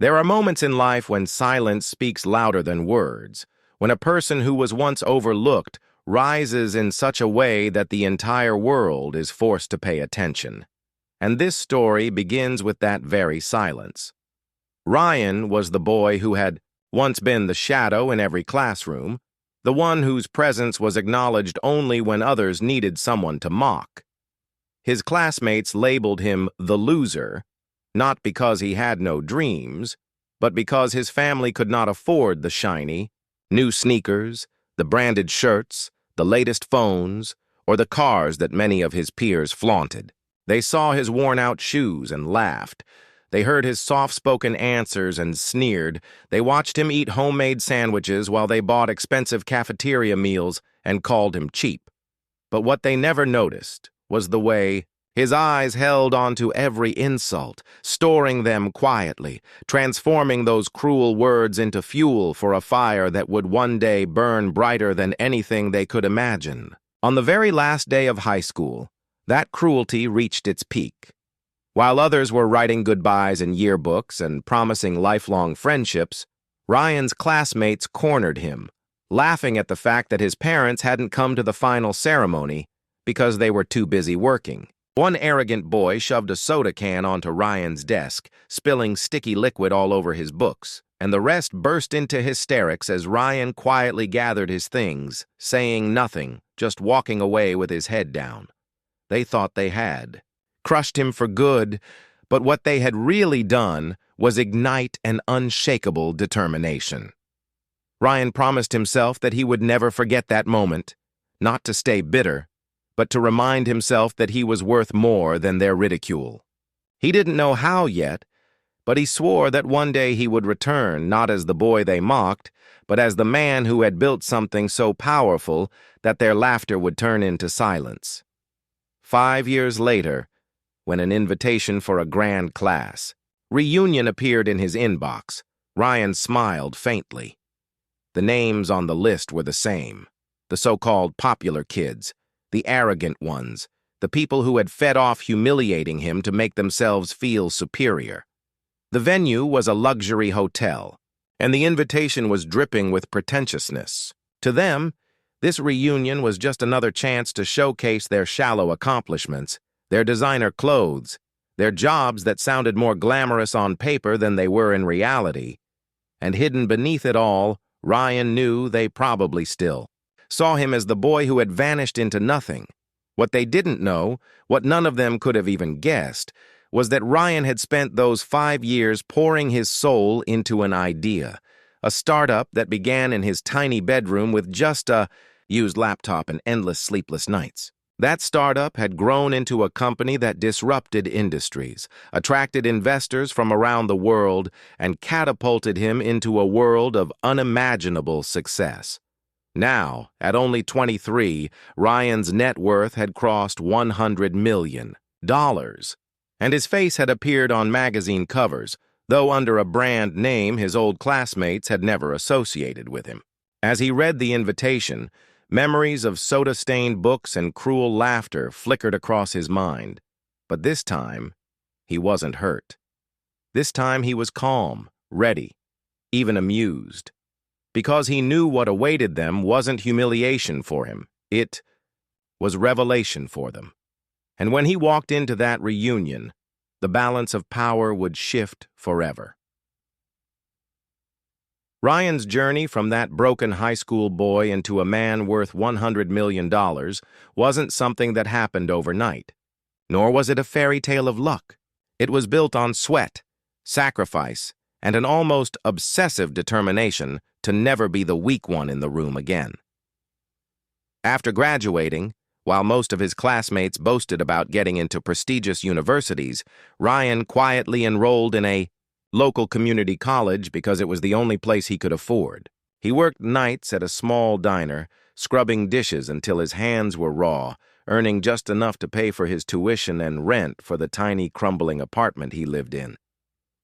There are moments in life when silence speaks louder than words, when a person who was once overlooked rises in such a way that the entire world is forced to pay attention. And this story begins with that very silence. Ryan was the boy who had once been the shadow in every classroom, the one whose presence was acknowledged only when others needed someone to mock. His classmates labeled him the loser, not because he had no dreams, but because his family could not afford the shiny, new sneakers, the branded shirts, the latest phones, or the cars that many of his peers flaunted. They saw his worn-out shoes and laughed. They heard his soft-spoken answers and sneered. They watched him eat homemade sandwiches while they bought expensive cafeteria meals and called him cheap. But what they never noticed was the way his eyes held onto every insult, storing them quietly, transforming those cruel words into fuel for a fire that would one day burn brighter than anything they could imagine. On the very last day of high school, that cruelty reached its peak. While others were writing goodbyes in yearbooks and promising lifelong friendships, Ryan's classmates cornered him, laughing at the fact that his parents hadn't come to the final ceremony because they were too busy working. One arrogant boy shoved a soda can onto Ryan's desk, spilling sticky liquid all over his books, and the rest burst into hysterics as Ryan quietly gathered his things, saying nothing, just walking away with his head down. They thought they had crushed him for good, but what they had really done was ignite an unshakable determination. Ryan promised himself that he would never forget that moment, not to stay bitter, but to remind himself that he was worth more than their ridicule. He didn't know how yet, but he swore that one day he would return not as the boy they mocked, but as the man who had built something so powerful that their laughter would turn into silence. 5 years later, when an invitation for a grand class reunion appeared in his inbox, Ryan smiled faintly. The names on the list were the same, the so-called popular kids, the arrogant ones, the people who had fed off humiliating him to make themselves feel superior. The venue was a luxury hotel, and the invitation was dripping with pretentiousness. To them, this reunion was just another chance to showcase their shallow accomplishments, their designer clothes, their jobs that sounded more glamorous on paper than they were in reality. And hidden beneath it all, Ryan knew they probably still saw him as the boy who had vanished into nothing. What they didn't know, what none of them could have even guessed, was that Ryan had spent those 5 years pouring his soul into an idea, a startup that began in his tiny bedroom with just a used laptop and endless sleepless nights. That startup had grown into a company that disrupted industries, attracted investors from around the world, and catapulted him into a world of unimaginable success. Now, at only 23, Ryan's net worth had crossed $100 million, and his face had appeared on magazine covers, though under a brand name his old classmates had never associated with him. As he read the invitation, memories of soda-stained books and cruel laughter flickered across his mind. But this time, he wasn't hurt. This time he was calm, ready, even amused. Because he knew what awaited them wasn't humiliation for him. It was revelation for them. And when he walked into that reunion, the balance of power would shift forever. Ryan's journey from that broken high school boy into a man worth $100 million wasn't something that happened overnight. Nor was it a fairy tale of luck. It was built on sweat, sacrifice, and an almost obsessive determination to never be the weak one in the room again. After graduating, while most of his classmates boasted about getting into prestigious universities, Ryan quietly enrolled in a local community college because it was the only place he could afford. He worked nights at a small diner, scrubbing dishes until his hands were raw, earning just enough to pay for his tuition and rent for the tiny, crumbling apartment he lived in.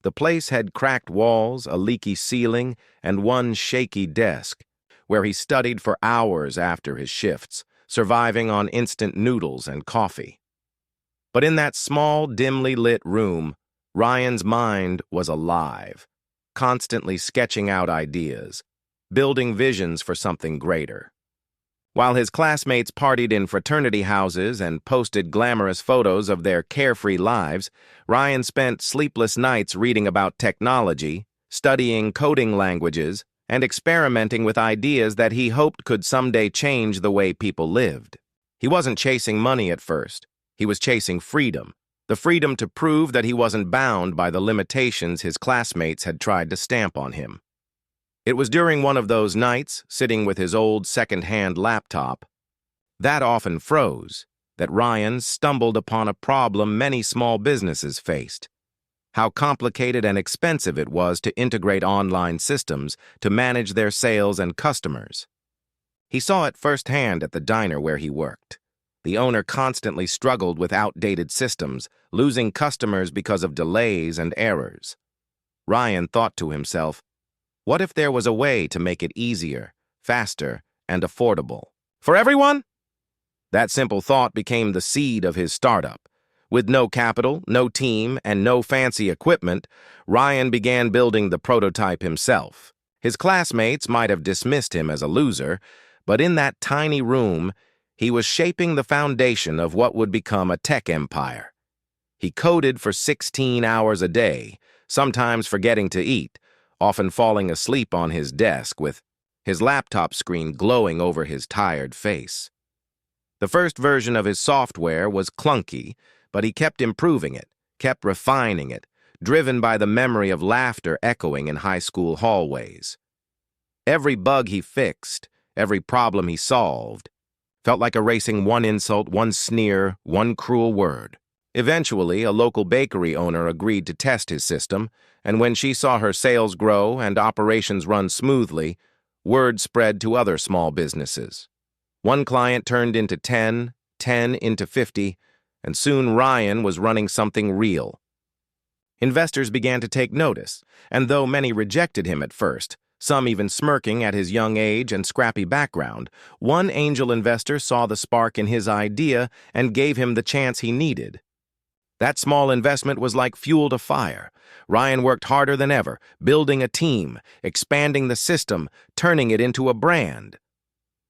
The place had cracked walls, a leaky ceiling, and one shaky desk, where he studied for hours after his shifts, surviving on instant noodles and coffee. But in that small, dimly lit room, Ryan's mind was alive. constantly sketching out ideas, building visions for something greater. While his classmates partied in fraternity houses and posted glamorous photos of their carefree lives, Ryan spent sleepless nights reading about technology, studying coding languages, and experimenting with ideas that he hoped could someday change the way people lived. He wasn't chasing money at first. He was chasing freedom, the freedom to prove that he wasn't bound by the limitations his classmates had tried to stamp on him. It was during one of those nights, sitting with his old second-hand laptop, that often froze, that Ryan stumbled upon a problem many small businesses faced: how complicated and expensive it was to integrate online systems to manage their sales and customers. He saw it firsthand at the diner where he worked. The owner constantly struggled with outdated systems, losing customers because of delays and errors. Ryan thought to himself, what if there was a way to make it easier, faster, and affordable for everyone? That simple thought became the seed of his startup. With no capital, no team, and no fancy equipment, Ryan began building the prototype himself. His classmates might have dismissed him as a loser, but in that tiny room, he was shaping the foundation of what would become a tech empire. He coded for 16 hours a day, sometimes forgetting to eat, often falling asleep on his desk with his laptop screen glowing over his tired face. The first version of his software was clunky, but he kept improving it, kept refining it, driven by the memory of laughter echoing in high school hallways. Every bug he fixed, every problem he solved, felt like erasing one insult, one sneer, one cruel word. Eventually, a local bakery owner agreed to test his system, and when she saw her sales grow and operations run smoothly, word spread to other small businesses. One client turned into 10, 10 into 50, and soon Ryan was running something real. Investors began to take notice, and though many rejected him at first, some even smirking at his young age and scrappy background, one angel investor saw the spark in his idea and gave him the chance he needed. That small investment was like fuel to fire. Ryan worked harder than ever, building a team, expanding the system, turning it into a brand.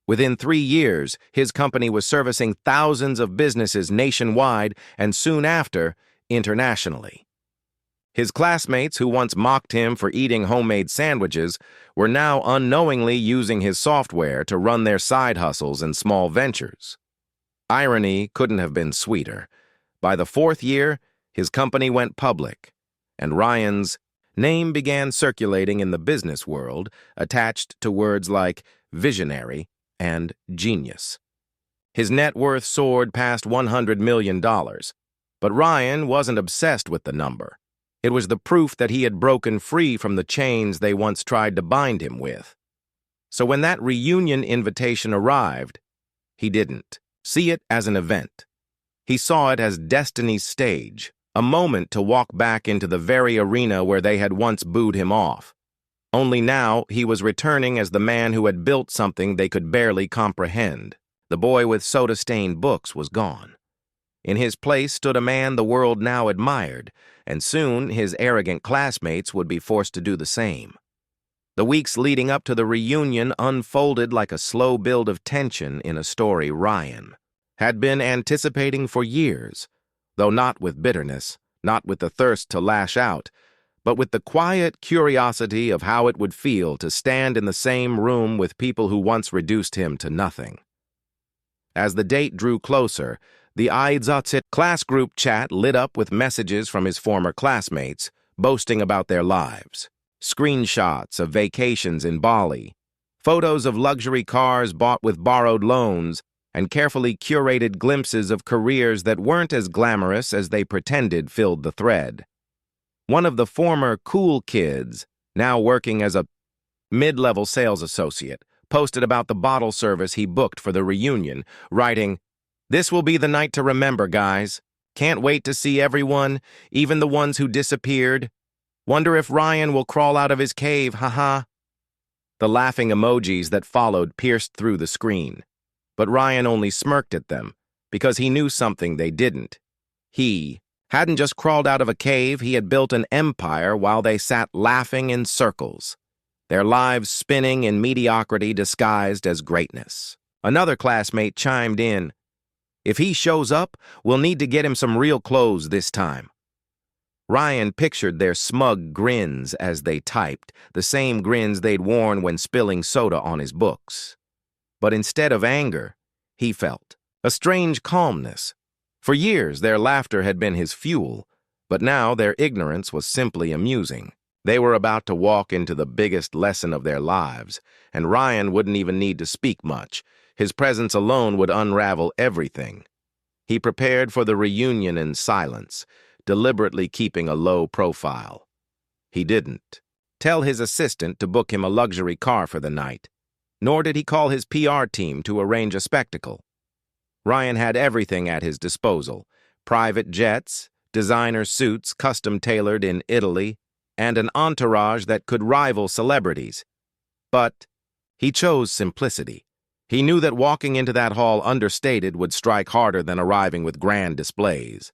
Within 3 years, his company was servicing thousands of businesses nationwide and soon after, internationally. His classmates, who once mocked him for eating homemade sandwiches, were now unknowingly using his software to run their side hustles and small ventures. Irony couldn't have been sweeter. By the 4th year, his company went public, and Ryan's name began circulating in the business world, attached to words like visionary and genius. His net worth soared past $100 million, but Ryan wasn't obsessed with the number. It was the proof that he had broken free from the chains they once tried to bind him with. So when that reunion invitation arrived, he didn't see it as an event. He saw it as destiny's stage, a moment to walk back into the very arena where they had once booed him off. Only now he was returning as the man who had built something they could barely comprehend. The boy with soda-stained books was gone. In his place stood a man the world now admired, and soon his arrogant classmates would be forced to do the same. The weeks leading up to the reunion unfolded like a slow build of tension in a story Ryan had been anticipating for years, though not with bitterness, not with the thirst to lash out, but with the quiet curiosity of how it would feel to stand in the same room with people who once reduced him to nothing. As the date drew closer, the Aidzatsit class group chat lit up with messages from his former classmates, boasting about their lives. Screenshots of vacations in Bali, photos of luxury cars bought with borrowed loans, and carefully curated glimpses of careers that weren't as glamorous as they pretended filled the thread. One of the former cool kids, now working as a mid-level sales associate, posted about the bottle service he booked for the reunion, writing, "This will be the night to remember, guys. Can't wait to see everyone, even the ones who disappeared. Wonder if Ryan will crawl out of his cave, haha." The laughing emojis that followed pierced through the screen. But Ryan only smirked at them, because he knew something they didn't. He Hadn't just crawled out of a cave, he had built an empire while they sat laughing in circles, their lives spinning in mediocrity disguised as greatness. Another classmate chimed in, "If he shows up, we'll need to get him some real clothes this time." Ryan pictured their smug grins as they typed, the same grins they'd worn when spilling soda on his books. But instead of anger, he felt a strange calmness. For years, their laughter had been his fuel, but now their ignorance was simply amusing. They were about to walk into the biggest lesson of their lives, and Ryan wouldn't even need to speak much. His presence alone would unravel everything. He prepared for the reunion in silence, deliberately keeping a low profile. He didn't tell his assistant to book him a luxury car for the night, nor did he call his PR team to arrange a spectacle. Ryan had everything at his disposal: private jets, designer suits custom-tailored in Italy, and an entourage that could rival celebrities. But he chose simplicity. He knew that walking into that hall understated would strike harder than arriving with grand displays.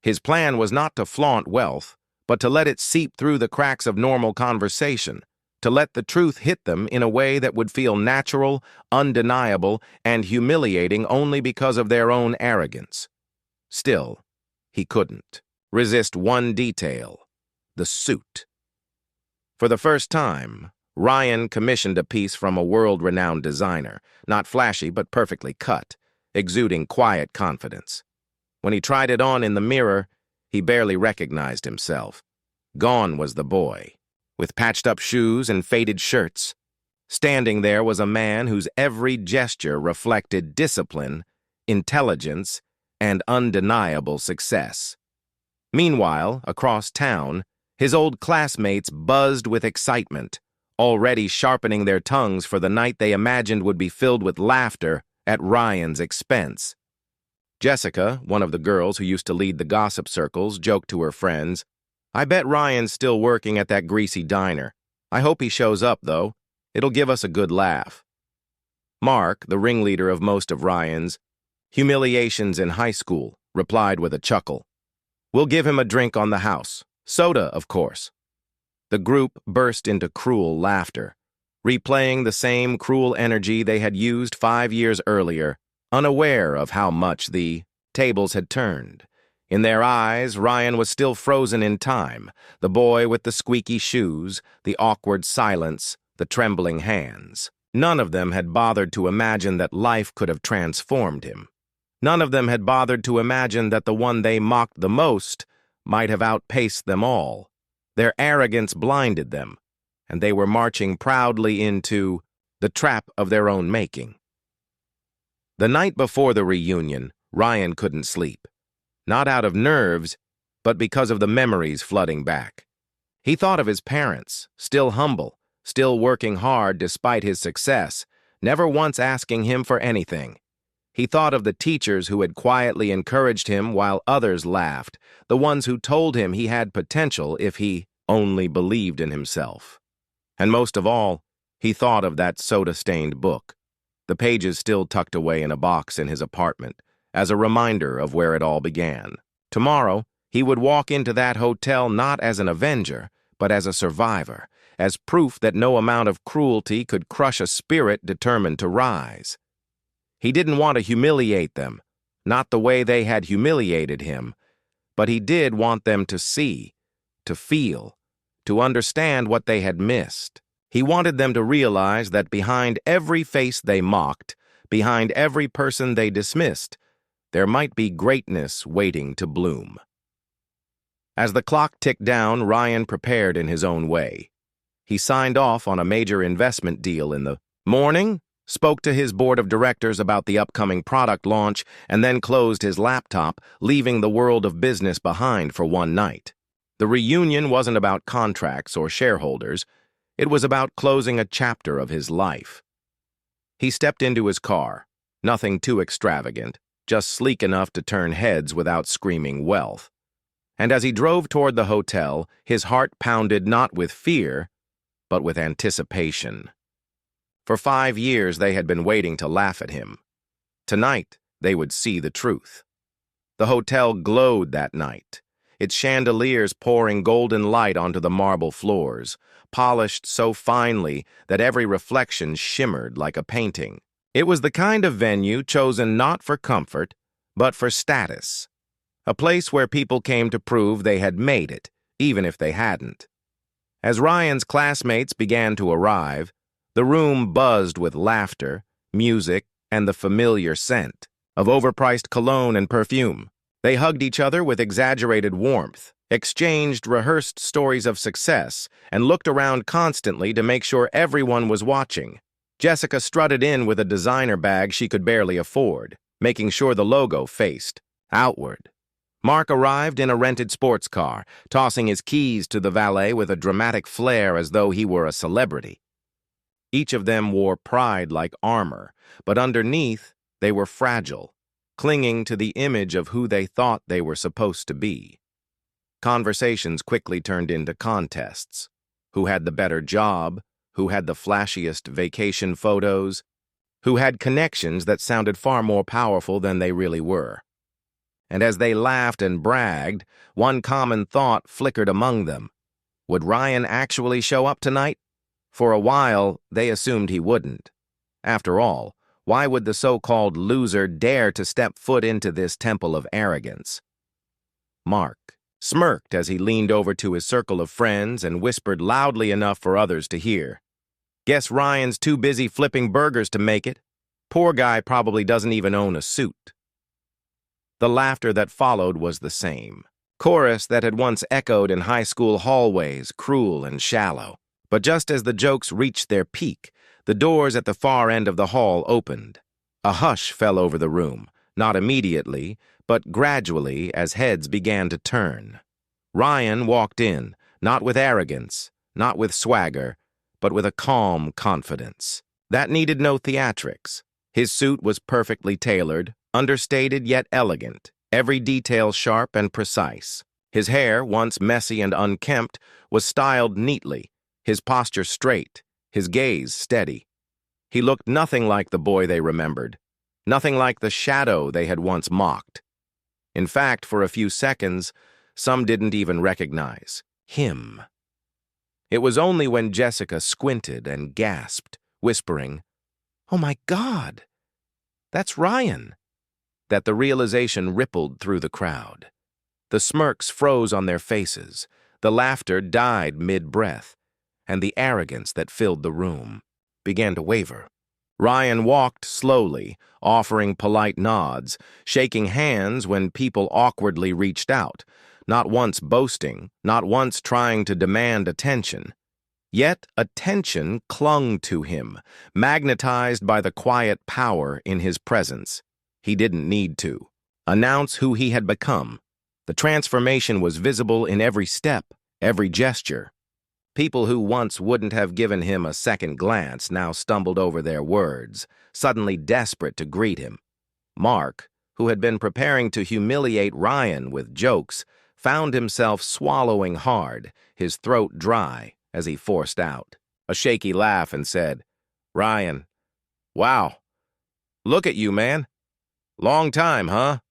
His plan was not to flaunt wealth, but to let it seep through the cracks of normal conversation, to let the truth hit them in a way that would feel natural, undeniable, and humiliating only because of their own arrogance. Still, he couldn't resist one detail: the suit. For the first time, Ryan commissioned a piece from a world-renowned designer, not flashy but perfectly cut, exuding quiet confidence. When he tried it on in the mirror, he barely recognized himself. Gone was the boy, with patched-up shoes and faded shirts. Standing there was a man whose every gesture reflected discipline, intelligence, and undeniable success. Meanwhile, across town, his old classmates buzzed with excitement, already sharpening their tongues for the night they imagined would be filled with laughter at Ryan's expense. Jessica, one of the girls who used to lead the gossip circles, joked to her friends, "I bet Ryan's still working at that greasy diner. I hope he shows up, though. It'll give us a good laugh." Mark, the ringleader of most of Ryan's humiliations in high school, replied with a chuckle, "We'll give him a drink on the house. Soda, of course." The group burst into cruel laughter, replaying the same cruel energy they had used 5 years earlier, unaware of how much the tables had turned. In their eyes, Ryan was still frozen in time, the boy with the squeaky shoes, the awkward silence, the trembling hands. None of them had bothered to imagine that life could have transformed him. None of them had bothered to imagine that the one they mocked the most might have outpaced them all. Their arrogance blinded them, and they were marching proudly into the trap of their own making. The night before the reunion, Ryan couldn't sleep. Not out of nerves, but because of the memories flooding back. He thought of his parents, still humble, still working hard despite his success, never once asking him for anything. He thought of the teachers who had quietly encouraged him while others laughed, the ones who told him he had potential if he only believed in himself. And most of all, he thought of that soda-stained book, the pages still tucked away in a box in his apartment, as a reminder of where it all began. Tomorrow, he would walk into that hotel not as an avenger, but as a survivor, as proof that no amount of cruelty could crush a spirit determined to rise. He didn't want to humiliate them, not the way they had humiliated him, but he did want them to see, to feel, to understand what they had missed. He wanted them to realize that behind every face they mocked, behind every person they dismissed, there might be greatness waiting to bloom. As the clock ticked down, Ryan prepared in his own way. He signed off on a major investment deal in the morning, spoke to his board of directors about the upcoming product launch, and then closed his laptop, leaving the world of business behind for one night. The reunion wasn't about contracts or shareholders. It was about closing a chapter of his life. He stepped into his car, nothing too extravagant, just sleek enough to turn heads without screaming wealth. And as he drove toward the hotel, his heart pounded not with fear, but with anticipation. For 5 years they had been waiting to laugh at him. Tonight they would see the truth. The hotel glowed that night, its chandeliers pouring golden light onto the marble floors, polished so finely that every reflection shimmered like a painting. It was the kind of venue chosen not for comfort, but for status. A place where people came to prove they had made it, even if they hadn't. As Ryan's classmates began to arrive, the room buzzed with laughter, music, and the familiar scent of overpriced cologne and perfume. They hugged each other with exaggerated warmth, exchanged rehearsed stories of success, and looked around constantly to make sure everyone was watching. Jessica strutted in with a designer bag she could barely afford, making sure the logo faced outward. Mark arrived in a rented sports car, tossing his keys to the valet with a dramatic flair as though he were a celebrity. Each of them wore pride like armor, but underneath, they were fragile, clinging to the image of who they thought they were supposed to be. Conversations quickly turned into contests. Who had the better job? Who had the flashiest vacation photos? Who had connections that sounded far more powerful than they really were? And as they laughed and bragged, one common thought flickered among them. Would Ryan actually show up tonight? For a while, they assumed he wouldn't. After all, why would the so-called loser dare to step foot into this temple of arrogance? Mark smirked as he leaned over to his circle of friends and whispered loudly enough for others to hear. Guess Ryan's too busy flipping burgers to make it. Poor guy probably doesn't even own a suit. The laughter that followed was the same. Chorus that had once echoed in high school hallways, cruel and shallow. But just as the jokes reached their peak, the doors at the far end of the hall opened. A hush fell over the room, not immediately, but gradually as heads began to turn. Ryan walked in, not with arrogance, not with swagger, but with a calm confidence. That needed no theatrics. His suit was perfectly tailored, understated yet elegant, every detail sharp and precise. His hair, once messy and unkempt, was styled neatly, his posture straight, his gaze steady. He looked nothing like the boy they remembered, nothing like the shadow they had once mocked. In fact, for a few seconds, some didn't even recognize him. It was only when Jessica squinted and gasped, whispering, "Oh my God, that's Ryan," that the realization rippled through the crowd. The smirks froze on their faces, the laughter died mid-breath, and the arrogance that filled the room began to waver. Ryan walked slowly, offering polite nods, shaking hands when people awkwardly reached out, not once boasting, not once trying to demand attention. Yet attention clung to him, magnetized by the quiet power in his presence. He didn't need to announce who he had become. The transformation was visible in every step, every gesture. People who once wouldn't have given him a second glance now stumbled over their words, suddenly desperate to greet him. Mark, who had been preparing to humiliate Ryan with jokes, found himself swallowing hard, his throat dry, as he forced out a shaky laugh and said, "Ryan, wow, look at you, man. Long time, huh?"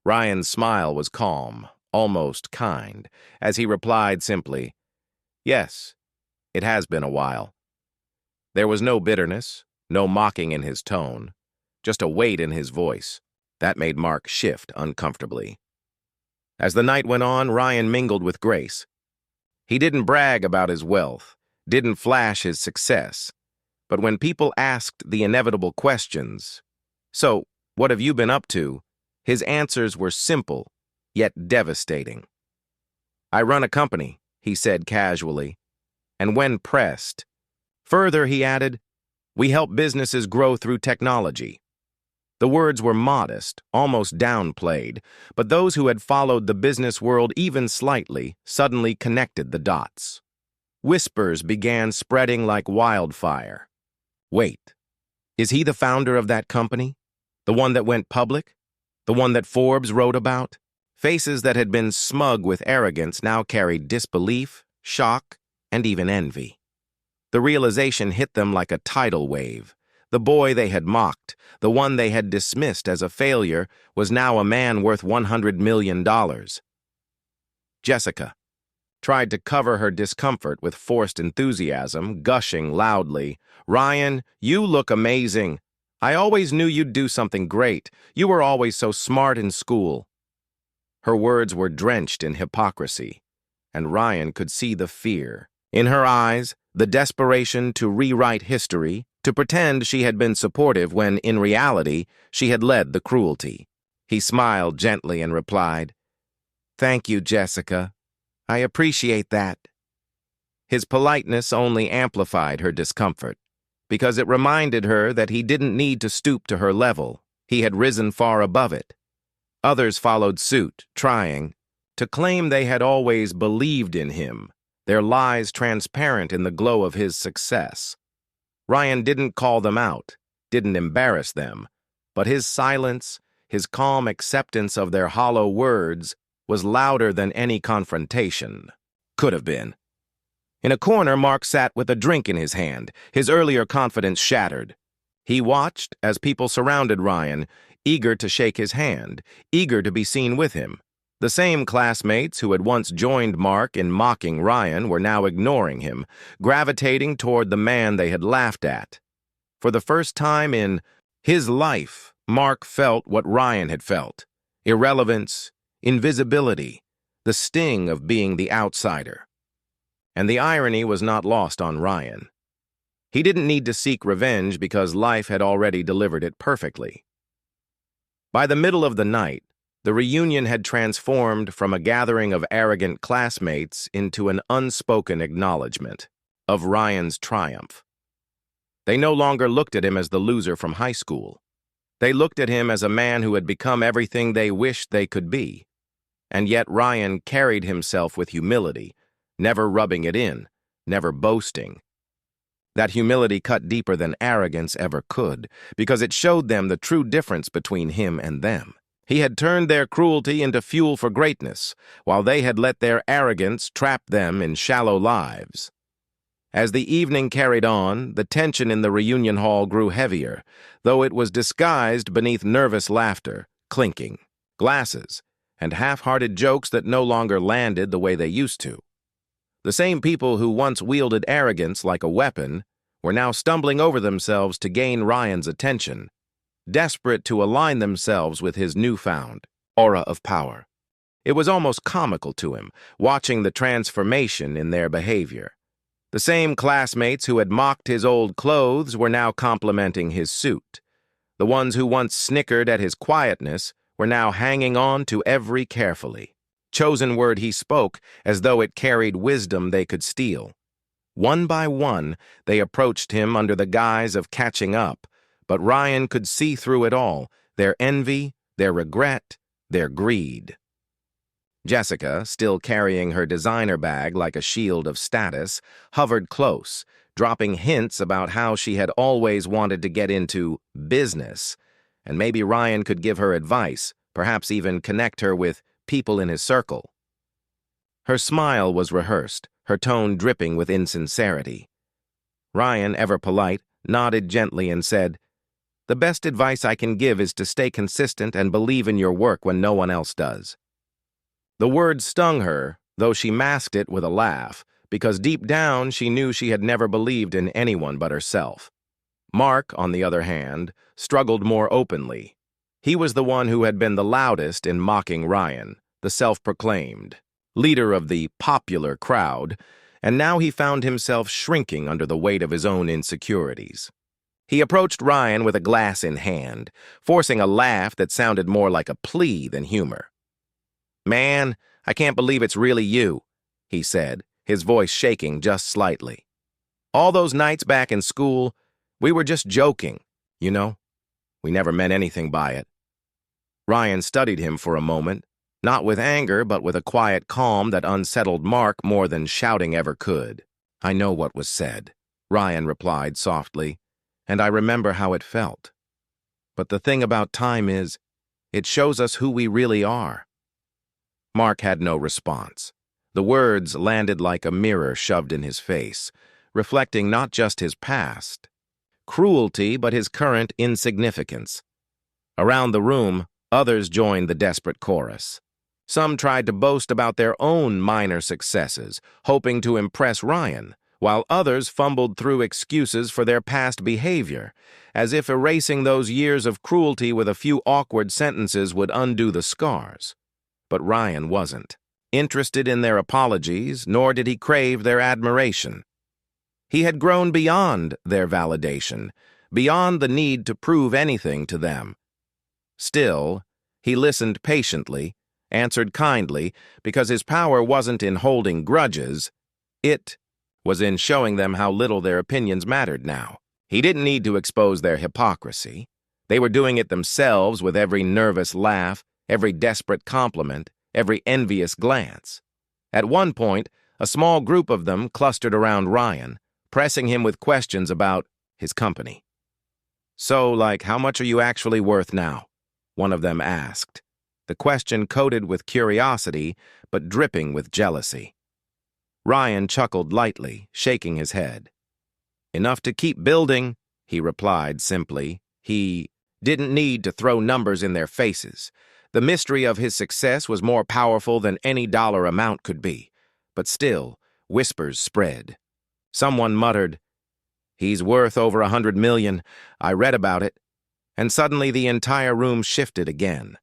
Ryan's smile was calm, almost kind, as he replied simply, "Yes, it has been a while." There was no bitterness, no mocking in his tone, just a weight in his voice. That made Mark shift uncomfortably. As the night went on, Ryan mingled with grace. He didn't brag about his wealth, didn't flash his success. But when people asked the inevitable questions, "So, what have you been up to?" his answers were simple, yet devastating. "I run a company," he said casually. And when pressed, further, he added, "We help businesses grow through technology." The words were modest, almost downplayed, but those who had followed the business world even slightly suddenly connected the dots. Whispers began spreading like wildfire. Wait, is he the founder of that company? The one that went public? The one that Forbes wrote about? Faces that had been smug with arrogance now carried disbelief, shock, and even envy. The realization hit them like a tidal wave. The boy they had mocked, the one they had dismissed as a failure, was now a man worth $100 million. Jessica tried to cover her discomfort with forced enthusiasm, gushing loudly. "Ryan, you look amazing. I always knew you'd do something great. You were always so smart in school." Her words were drenched in hypocrisy, and Ryan could see the fear in her eyes, the desperation to rewrite history, to pretend she had been supportive when, in reality, she had led the cruelty. He smiled gently and replied, "Thank you, Jessica. I appreciate that." His politeness only amplified her discomfort, because it reminded her that he didn't need to stoop to her level. He had risen far above it. Others followed suit, trying to claim they had always believed in him, their lies transparent in the glow of his success. Ryan didn't call them out, didn't embarrass them, but his silence, his calm acceptance of their hollow words, was louder than any confrontation could have been. In a corner, Mark sat with a drink in his hand, his earlier confidence shattered. He watched as people surrounded Ryan, eager to shake his hand, eager to be seen with him. The same classmates who had once joined Mark in mocking Ryan were now ignoring him, gravitating toward the man they had laughed at. For the first time in his life, Mark felt what Ryan had felt: irrelevance, invisibility, the sting of being the outsider. And the irony was not lost on Ryan. He didn't need to seek revenge because life had already delivered it perfectly. By the middle of the night, the reunion had transformed from a gathering of arrogant classmates into an unspoken acknowledgement of Ryan's triumph. They no longer looked at him as the loser from high school. They looked at him as a man who had become everything they wished they could be. And yet Ryan carried himself with humility, never rubbing it in, never boasting. That humility cut deeper than arrogance ever could, because it showed them the true difference between him and them. He had turned their cruelty into fuel for greatness, while they had let their arrogance trap them in shallow lives. As the evening carried on, the tension in the reunion hall grew heavier, though it was disguised beneath nervous laughter, clinking, glasses, and half-hearted jokes that no longer landed the way they used to. The same people who once wielded arrogance like a weapon were now stumbling over themselves to gain Ryan's attention, desperate to align themselves with his newfound aura of power. It was almost comical to him, watching the transformation in their behavior. The same classmates who had mocked his old clothes were now complimenting his suit. The ones who once snickered at his quietness were now hanging on to every carefully chosen word he spoke as though it carried wisdom they could steal. One by one, they approached him under the guise of catching up, but Ryan could see through it all, their envy, their regret, their greed. Jessica, still carrying her designer bag like a shield of status, hovered close, dropping hints about how she had always wanted to get into business, and maybe Ryan could give her advice, perhaps even connect her with people in his circle. Her smile was rehearsed, her tone dripping with insincerity. Ryan, ever polite, nodded gently and said, "The best advice I can give is to stay consistent and believe in your work when no one else does." The words stung her, though she masked it with a laugh, because deep down she knew she had never believed in anyone but herself. Mark, on the other hand, struggled more openly. He was the one who had been the loudest in mocking Ryan, the self-proclaimed leader of the popular crowd, and now he found himself shrinking under the weight of his own insecurities. He approached Ryan with a glass in hand, forcing a laugh that sounded more like a plea than humor. "Man, I can't believe it's really you," he said, his voice shaking just slightly. "All those nights back in school, we were just joking, you know? We never meant anything by it." Ryan studied him for a moment, not with anger, but with a quiet calm that unsettled Mark more than shouting ever could. "I know what was said," Ryan replied softly, "and I remember how it felt. But the thing about time is, it shows us who we really are." Mark had no response. The words landed like a mirror shoved in his face, reflecting not just his past cruelty, but his current insignificance. Around the room, others joined the desperate chorus. Some tried to boast about their own minor successes, hoping to impress Ryan, while others fumbled through excuses for their past behavior, as if erasing those years of cruelty with a few awkward sentences would undo the scars. But Ryan wasn't interested in their apologies, nor did he crave their admiration. He had grown beyond their validation, beyond the need to prove anything to them. Still, he listened patiently, answered kindly, because his power wasn't in holding grudges. It was in showing them how little their opinions mattered now. He didn't need to expose their hypocrisy. They were doing it themselves with every nervous laugh, every desperate compliment, every envious glance. At one point, a small group of them clustered around Ryan, pressing him with questions about his company. "So, how much are you actually worth now?" one of them asked, the question coated with curiosity but dripping with jealousy. Ryan chuckled lightly, shaking his head. "Enough to keep building," he replied simply. He didn't need to throw numbers in their faces. The mystery of his success was more powerful than any dollar amount could be. But still, whispers spread. Someone muttered, "He's worth over 100 million. I read about it." And suddenly the entire room shifted again.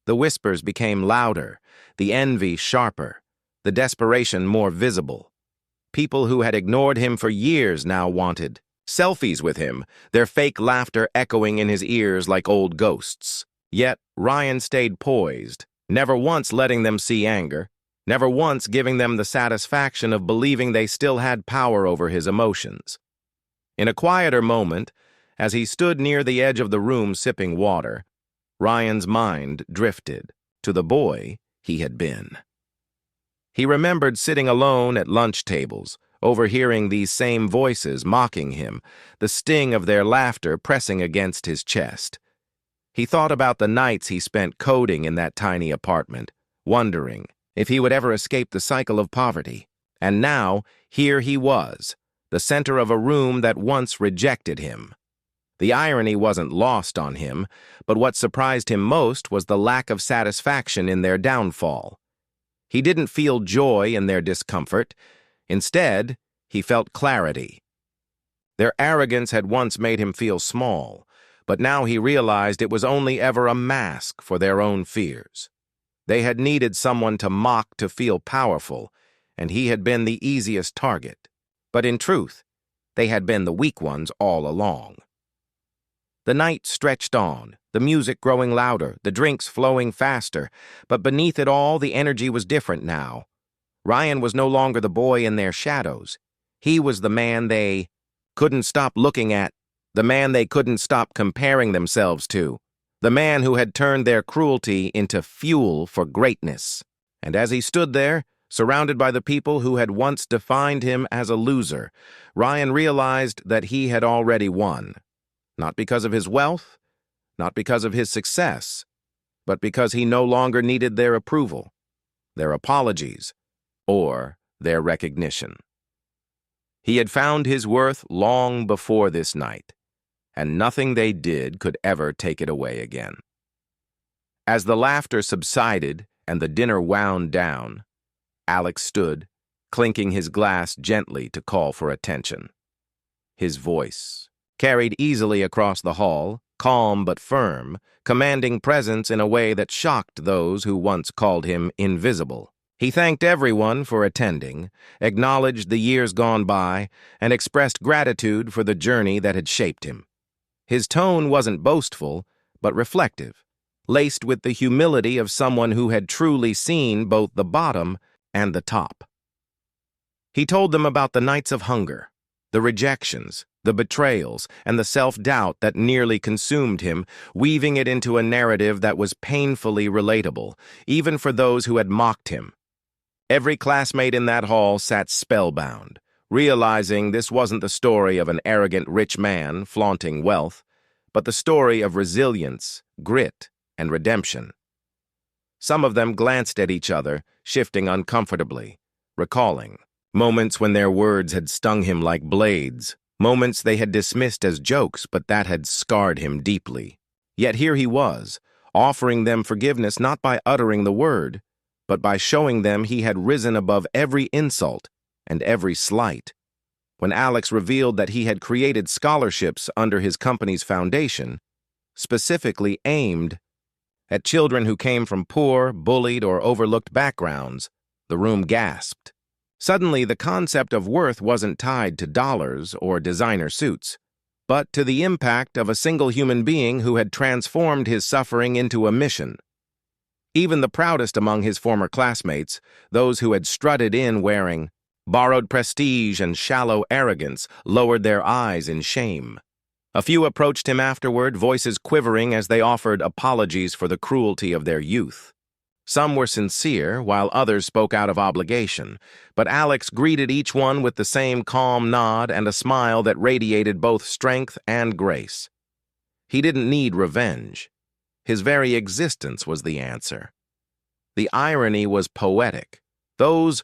The whispers became louder, the envy sharper, the desperation more visible. People who had ignored him for years now wanted selfies with him, their fake laughter echoing in his ears like old ghosts. Yet Ryan stayed poised, never once letting them see anger, never once giving them the satisfaction of believing they still had power over his emotions. In a quieter moment, as he stood near the edge of the room sipping water, Ryan's mind drifted to the boy he had been. He remembered sitting alone at lunch tables, overhearing these same voices mocking him, the sting of their laughter pressing against his chest. He thought about the nights he spent coding in that tiny apartment, wondering if he would ever escape the cycle of poverty. And now, here he was, the center of a room that once rejected him. The irony wasn't lost on him, but what surprised him most was the lack of satisfaction in their downfall. He didn't feel joy in their discomfort. Instead, he felt clarity. Their arrogance had once made him feel small, but now he realized it was only ever a mask for their own fears. They had needed someone to mock to feel powerful, and he had been the easiest target. But in truth, they had been the weak ones all along. The night stretched on, the music growing louder, the drinks flowing faster, but beneath it all, the energy was different now. Ryan was no longer the boy in their shadows. He was the man they couldn't stop looking at, the man they couldn't stop comparing themselves to, the man who had turned their cruelty into fuel for greatness. And as he stood there, surrounded by the people who had once defined him as a loser, Ryan realized that he had already won. Not because of his wealth, not because of his success, but because he no longer needed their approval, their apologies, or their recognition. He had found his worth long before this night, and nothing they did could ever take it away again. As the laughter subsided and the dinner wound down, Alex stood, clinking his glass gently to call for attention. His voice carried easily across the hall, calm but firm, commanding presence in a way that shocked those who once called him invisible. He thanked everyone for attending, acknowledged the years gone by, and expressed gratitude for the journey that had shaped him. His tone wasn't boastful, but reflective, laced with the humility of someone who had truly seen both the bottom and the top. He told them about the nights of hunger, the rejections, the betrayals, and the self-doubt that nearly consumed him, weaving it into a narrative that was painfully relatable, even for those who had mocked him. Every classmate in that hall sat spellbound, realizing this wasn't the story of an arrogant rich man flaunting wealth, but the story of resilience, grit, and redemption. Some of them glanced at each other, shifting uncomfortably, recalling moments when their words had stung him like blades, moments they had dismissed as jokes, but that had scarred him deeply. Yet here he was, offering them forgiveness not by uttering the word, but by showing them he had risen above every insult and every slight. When Alex revealed that he had created scholarships under his company's foundation, specifically aimed at children who came from poor, bullied, or overlooked backgrounds, the room gasped. Suddenly, the concept of worth wasn't tied to dollars or designer suits, but to the impact of a single human being who had transformed his suffering into a mission. Even the proudest among his former classmates, those who had strutted in wearing borrowed prestige and shallow arrogance, lowered their eyes in shame. A few approached him afterward, voices quivering as they offered apologies for the cruelty of their youth. Some were sincere, while others spoke out of obligation, but Alex greeted each one with the same calm nod and a smile that radiated both strength and grace. He didn't need revenge. His very existence was the answer. The irony was poetic. Those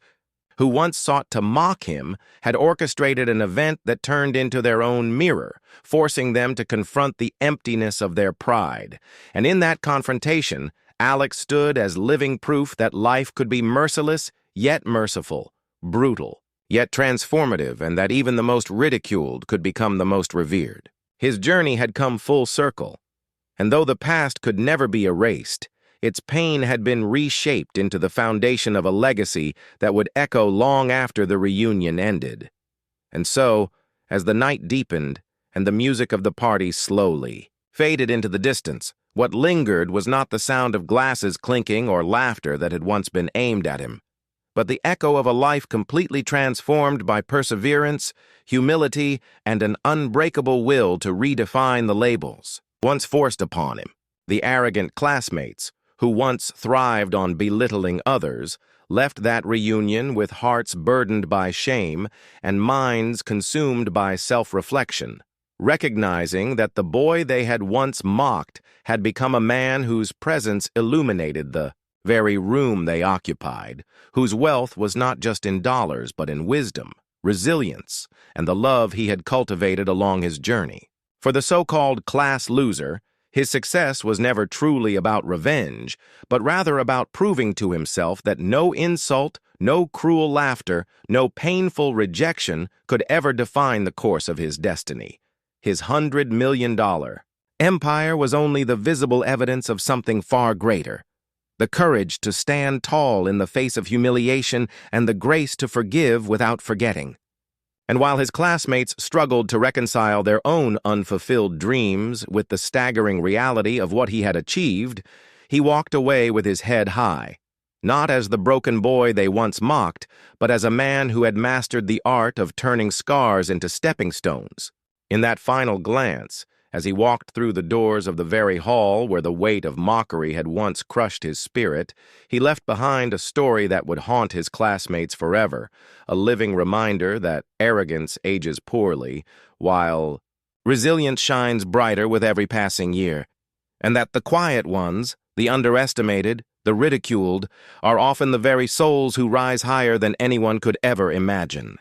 who once sought to mock him had orchestrated an event that turned into their own mirror, forcing them to confront the emptiness of their pride. And in that confrontation, Alex stood as living proof that life could be merciless, yet merciful, brutal, yet transformative, and that even the most ridiculed could become the most revered. His journey had come full circle, and though the past could never be erased, its pain had been reshaped into the foundation of a legacy that would echo long after the reunion ended. And so, as the night deepened and the music of the party slowly faded into the distance, what lingered was not the sound of glasses clinking or laughter that had once been aimed at him, but the echo of a life completely transformed by perseverance, humility, and an unbreakable will to redefine the labels once forced upon him. The arrogant classmates, who once thrived on belittling others, left that reunion with hearts burdened by shame and minds consumed by self-reflection, recognizing that the boy they had once mocked had become a man whose presence illuminated the very room they occupied, whose wealth was not just in dollars but in wisdom, resilience, and the love he had cultivated along his journey. For the so-called class loser, his success was never truly about revenge, but rather about proving to himself that no insult, no cruel laughter, no painful rejection could ever define the course of his destiny. His $100 million empire was only the visible evidence of something far greater: the courage to stand tall in the face of humiliation and the grace to forgive without forgetting. And while his classmates struggled to reconcile their own unfulfilled dreams with the staggering reality of what he had achieved, he walked away with his head high, not as the broken boy they once mocked, but as a man who had mastered the art of turning scars into stepping stones. In that final glance, as he walked through the doors of the very hall where the weight of mockery had once crushed his spirit, he left behind a story that would haunt his classmates forever, a living reminder that arrogance ages poorly, while resilience shines brighter with every passing year, and that the quiet ones, the underestimated, the ridiculed, are often the very souls who rise higher than anyone could ever imagine.